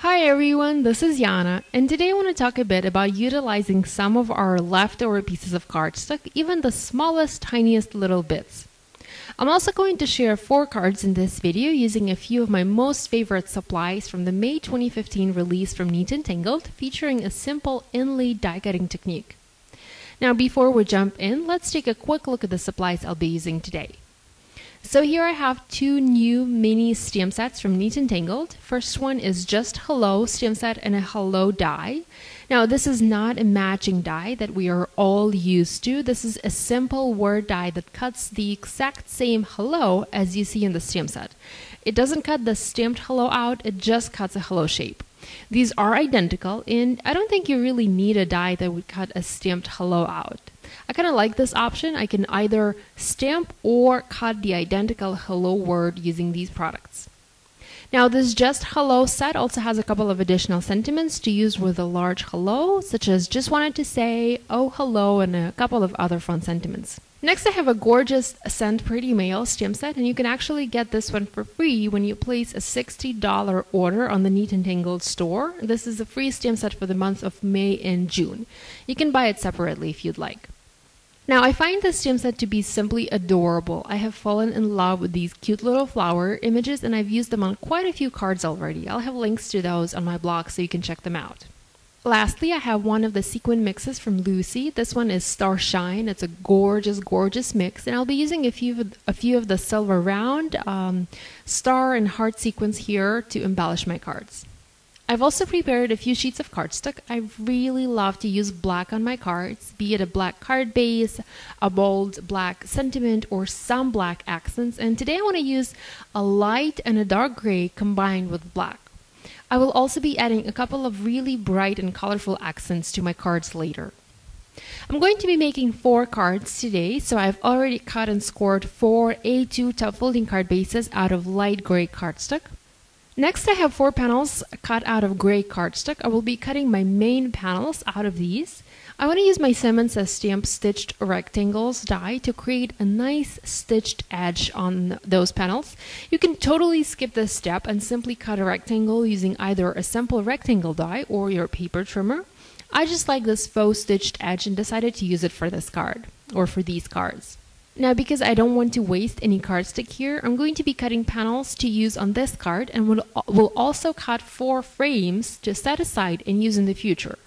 Hi everyone, this is Yana, and today I want to talk a bit about utilizing some of our leftover pieces of cardstock, even the smallest, tiniest little bits. I'm also going to share 4 cards in this video using a few of my most favorite supplies from the May 2015 release from Neat Tangled, featuring a simple inlaid die cutting technique. Now before we jump in, let's take a quick look at the supplies I'll be using today. So here I have 2 new mini stamp sets from Neat Tangled. First one is just Hello stamp set and a Hello die. Now this is not a matching die that we are all used to. This is a simple word die that cuts the exact same hello as you see in the stamp set. It doesn't cut the stamped hello out, it just cuts a hello shape. These are identical, and I don't think you really need a die that would cut a stamped hello out. I kind of like this option. I can either stamp or cut the identical hello word using these products. Now this just hello set also has a couple of additional sentiments to use with a large hello, such as just wanted to say, oh hello, and a couple of other fun sentiments. Next I have a gorgeous Send Pretty Mail stamp set, and you can actually get this one for free when you place a $60 order on the Neat Tangled store. This is a free stamp set for the months of May and June. You can buy it separately if you'd like. Now I find this stamp set to be simply adorable. I have fallen in love with these cute little flower images, and I've used them on quite a few cards already. I'll have links to those on my blog so you can check them out. Lastly, I have one of the sequin mixes from Lucy. This one is Starshine. It's a gorgeous mix, and I'll be using a few of the silver round, star and heart sequins here to embellish my cards. I've also prepared a few sheets of cardstock. I really love to use black on my cards, be it a black card base, a bold black sentiment, or some black accents. And today I want to use a light and a dark gray combined with black. I will also be adding a couple of really bright and colorful accents to my cards later. I'm going to be making 4 cards today, so I've already cut and scored 4 A2 top folding card bases out of light gray cardstock. Next, I have 4 panels cut out of gray cardstock. I will be cutting my main panels out of these. I want to use my Simmons Stamp Stitched Rectangles die to create a nice stitched edge on those panels. You can totally skip this step and simply cut a rectangle using either a simple rectangle die or your paper trimmer. I just like this faux stitched edge and decided to use it for this card, or for these cards. Now, because I don't want to waste any cardstock here, I'm going to be cutting panels to use on this card, and will also cut 4 frames to set aside and use in the future.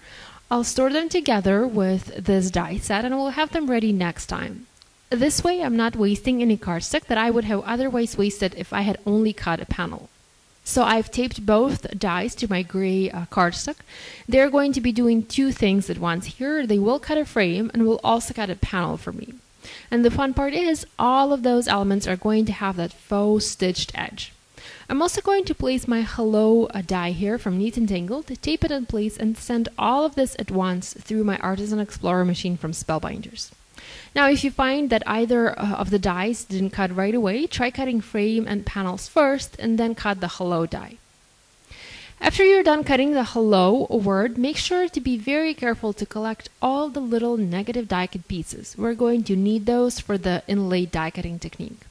I'll store them together with this die set, and we'll have them ready next time. This way, I'm not wasting any cardstock that I would have otherwise wasted if I had only cut a panel. So I've taped both dies to my gray cardstock. They're going to be doing 2 things at once here. They will cut a frame and will also cut a panel for me. And the fun part is, all of those elements are going to have that faux stitched edge. I'm also going to place my Hello die here from Neat Tangled, tape it in place, and send all of this at once through my Artisan Explorer machine from Spellbinders. Now, if you find that either of the dies didn't cut right away, try cutting frame and panels first, and then cut the Hello die. After you're done cutting the hello word, make sure to be very careful to collect all the little negative die cut pieces. We're going to need those for the inlaid die cutting technique.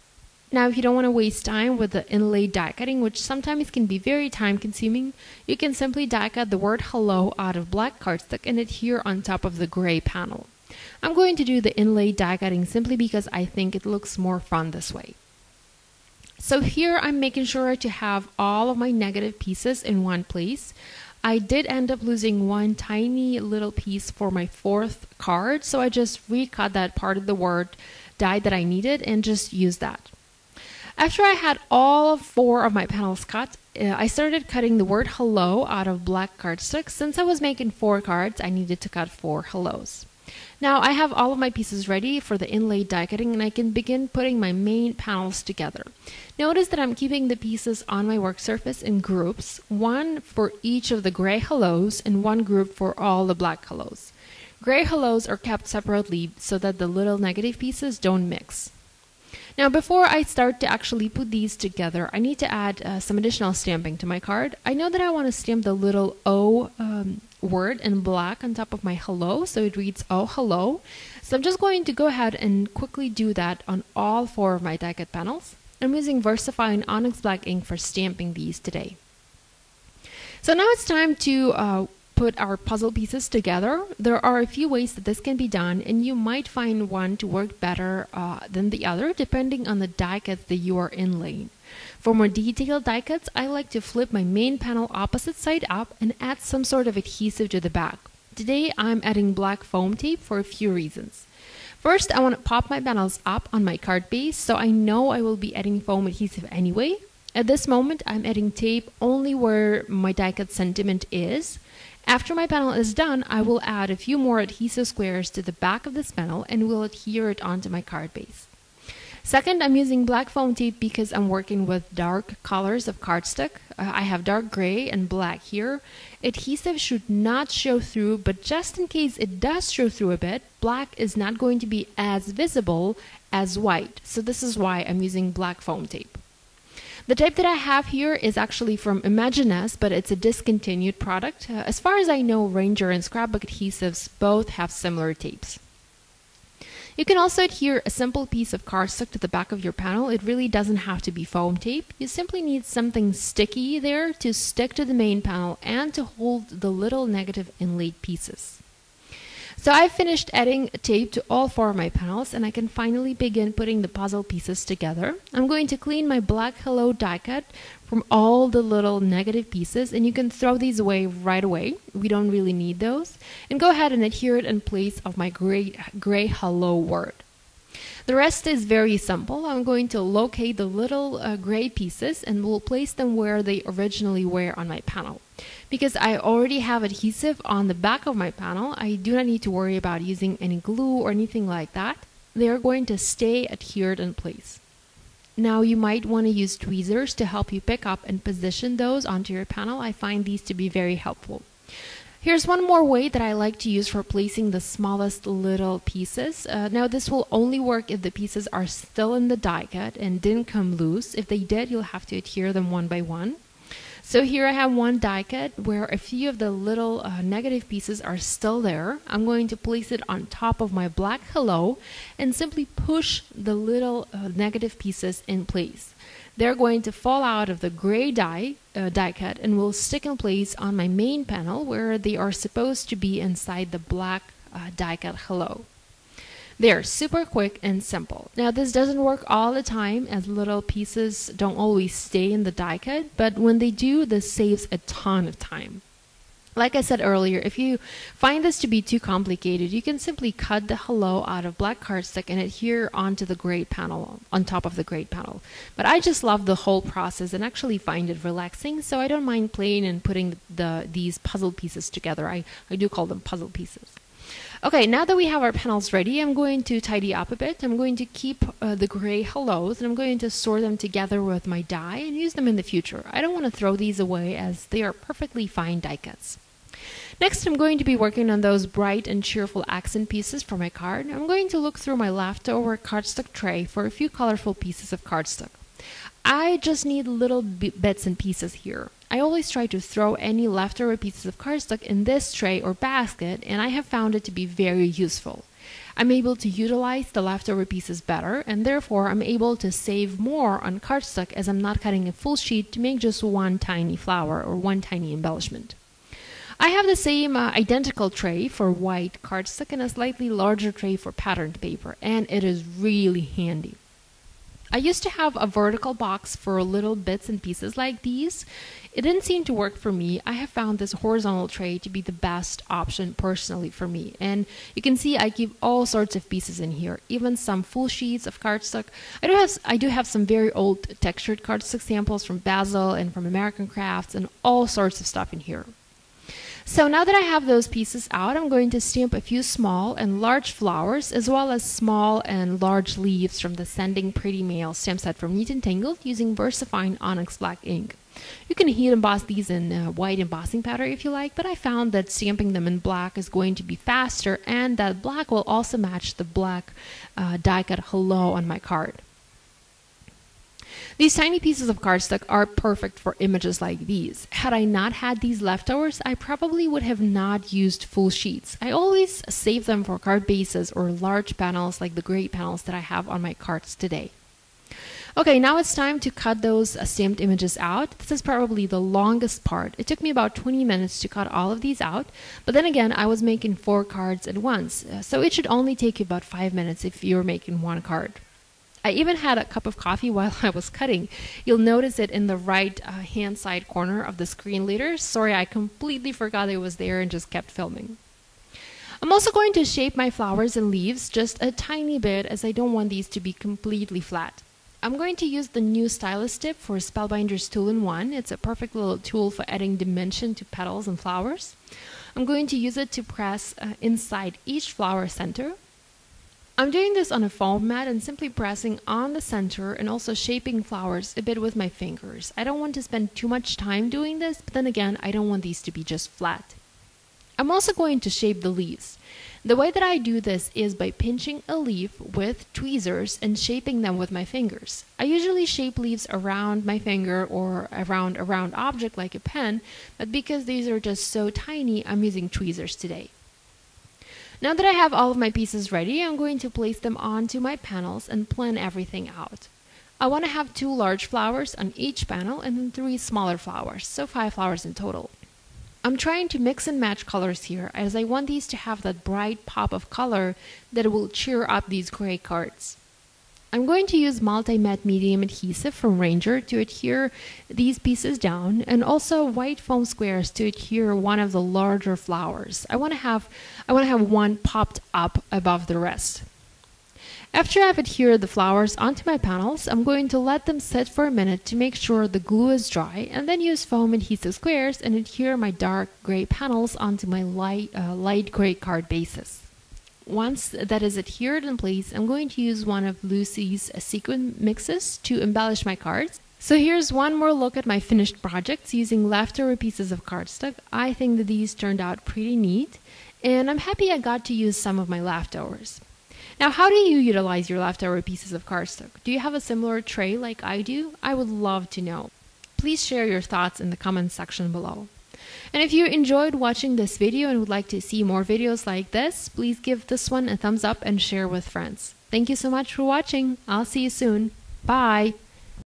Now, if you don't want to waste time with the inlaid die cutting, which sometimes can be very time consuming, you can simply die cut the word hello out of black cardstock and adhere on top of the gray panel. I'm going to do the inlaid die cutting simply because I think it looks more fun this way. So here I'm making sure to have all of my negative pieces in one place. I did end up losing one tiny little piece for my 4th card, so I just recut that part of the word die that I needed and just used that. After I had all 4 of my panels cut, I started cutting the word hello out of black cardstock. Since I was making 4 cards, I needed to cut 4 hellos. Now I have all of my pieces ready for the inlaid die cutting, and I can begin putting my main panels together. Notice that I'm keeping the pieces on my work surface in groups, 1 for each of the gray hellos and 1 group for all the black hellos. Gray hellos are kept separately so that the little negative pieces don't mix. Now, before I start to actually put these together, I need to add some additional stamping to my card. I know that I want to stamp the little O word in black on top of my hello, so it reads oh hello. So I'm just going to go ahead and quickly do that on all 4 of my die cut panels. I'm using VersaFine Onyx Black ink for stamping these today. So now it's time to put our puzzle pieces together. There are a few ways that this can be done, and you might find one to work better than the other depending on the die cut that you are inlaying. For more detailed die cuts, I like to flip my main panel opposite side up and add some sort of adhesive to the back. Today I'm adding black foam tape for a few reasons. First, I want to pop my panels up on my card base so I know I will be adding foam adhesive anyway. At this moment, I'm adding tape only where my die cut sentiment is. After my panel is done, I will add a few more adhesive squares to the back of this panel and will adhere it onto my card base. Second, I'm using black foam tape because I'm working with dark colors of cardstock. I have dark gray and black here. Adhesive should not show through, but just in case it does show through a bit, black is not going to be as visible as white. So this is why I'm using black foam tape. The tape that I have here is actually from Imaginess, but it's a discontinued product. As far as I know, Ranger and Scrapbook adhesives both have similar tapes. You can also adhere a simple piece of cardstock to the back of your panel. It really doesn't have to be foam tape. You simply need something sticky there to stick to the main panel and to hold the little negative inlaid pieces. So I've finished adding tape to all 4 of my panels, and I can finally begin putting the puzzle pieces together. I'm going to clean my black Hello die cut from all the little negative pieces, and you can throw these away right away. We don't really need those. And go ahead and adhere it in place of my gray Hello word. The rest is very simple. I'm going to locate the little gray pieces and will place them where they originally were on my panel. Because I already have adhesive on the back of my panel, I do not need to worry about using any glue or anything like that. They are going to stay adhered in place. Now you might want to use tweezers to help you pick up and position those onto your panel. I find these to be very helpful. Here's one more way that I like to use for placing the smallest little pieces. Now this will only work if the pieces are still in the die cut and didn't come loose. If they did, you'll have to adhere them one by one. So here I have one die cut where a few of the little negative pieces are still there. I'm going to place it on top of my black Hello and simply push the little negative pieces in place. They're going to fall out of the gray die cut and will stick in place on my main panel where they are supposed to be inside the black die cut Hello. They're super quick and simple. Now this doesn't work all the time as little pieces don't always stay in the die cut, but when they do, this saves a ton of time. Like I said earlier, if you find this to be too complicated, you can simply cut the Hello out of black cardstock and adhere onto the gray panel, on top of the gray panel. But I just love the whole process and actually find it relaxing, so I don't mind playing and putting these puzzle pieces together. I do call them puzzle pieces. Okay, now that we have our panels ready, I'm going to tidy up a bit. I'm going to keep the gray Hellos and I'm going to store them together with my die and use them in the future. I don't want to throw these away as they are perfectly fine die cuts. Next, I'm going to be working on those bright and cheerful accent pieces for my card. I'm going to look through my leftover cardstock tray for a few colorful pieces of cardstock. I just need little bits and pieces here. I always try to throw any leftover pieces of cardstock in this tray or basket, and I have found it to be very useful. I'm able to utilize the leftover pieces better, and therefore I'm able to save more on cardstock as I'm not cutting a full sheet to make just one tiny flower or one tiny embellishment. I have the same identical tray for white cardstock and a slightly larger tray for patterned paper, and it is really handy. I used to have a vertical box for little bits and pieces like these. It didn't seem to work for me. I have found this horizontal tray to be the best option personally for me. And you can see I keep all sorts of pieces in here, even some full sheets of cardstock. I do have some very old textured cardstock samples from Basil and from American Crafts and all sorts of stuff in here. So now that I have those pieces out, I'm going to stamp a few small and large flowers as well as small and large leaves from the Sending Pretty Mail stamp set from Neat Tangled using VersaFine Onyx Black ink. You can heat emboss these in white embossing powder if you like, but I found that stamping them in black is going to be faster and that black will also match the black die cut Hello on my card. These tiny pieces of cardstock are perfect for images like these. Had I not had these leftovers, I probably would have not used full sheets. I always save them for card bases or large panels like the gray panels that I have on my cards today. Okay, now it's time to cut those stamped images out. This is probably the longest part. It took me about 20 minutes to cut all of these out, but then again, I was making 4 cards at once, so it should only take you about 5 minutes if you're making 1 card. I even had a cup of coffee while I was cutting. You'll notice it in the right hand side corner of the screen later. Sorry, I completely forgot it was there and just kept filming. I'm also going to shape my flowers and leaves just a tiny bit, as I don't want these to be completely flat. I'm going to use the new stylus tip for Spellbinder's 2-in-1. It's a perfect little tool for adding dimension to petals and flowers. I'm going to use it to press inside each flower center. I'm doing this on a foam mat and simply pressing on the center and also shaping flowers a bit with my fingers. I don't want to spend too much time doing this, but then again, I don't want these to be just flat. I'm also going to shape the leaves. The way that I do this is by pinching a leaf with tweezers and shaping them with my fingers. I usually shape leaves around my finger or around a round object like a pen, but because these are just so tiny, I'm using tweezers today. Now that I have all of my pieces ready, I'm going to place them onto my panels and plan everything out. I want to have 2 large flowers on each panel and then 3 smaller flowers, so 5 flowers in total. I'm trying to mix and match colors here, as I want these to have that bright pop of color that will cheer up these gray cards. I'm going to use multi-matte medium adhesive from Ranger to adhere these pieces down, and also white foam squares to adhere one of the larger flowers. I want to have one popped up above the rest. After I've adhered the flowers onto my panels, I'm going to let them sit for a minute to make sure the glue is dry, and then use foam adhesive squares and adhere my dark gray panels onto my light gray card bases. Once that is adhered in place, I'm going to use one of Lucy's sequin mixes to embellish my cards. So here's one more look at my finished projects using leftover pieces of cardstock. I think that these turned out pretty neat, and I'm happy I got to use some of my leftovers. Now, how do you utilize your leftover pieces of cardstock? Do you have a similar tray like I do? I would love to know. Please share your thoughts in the comments section below. And if you enjoyed watching this video and would like to see more videos like this, please give this one a thumbs up and share with friends. Thank you so much for watching. I'll see you soon. Bye!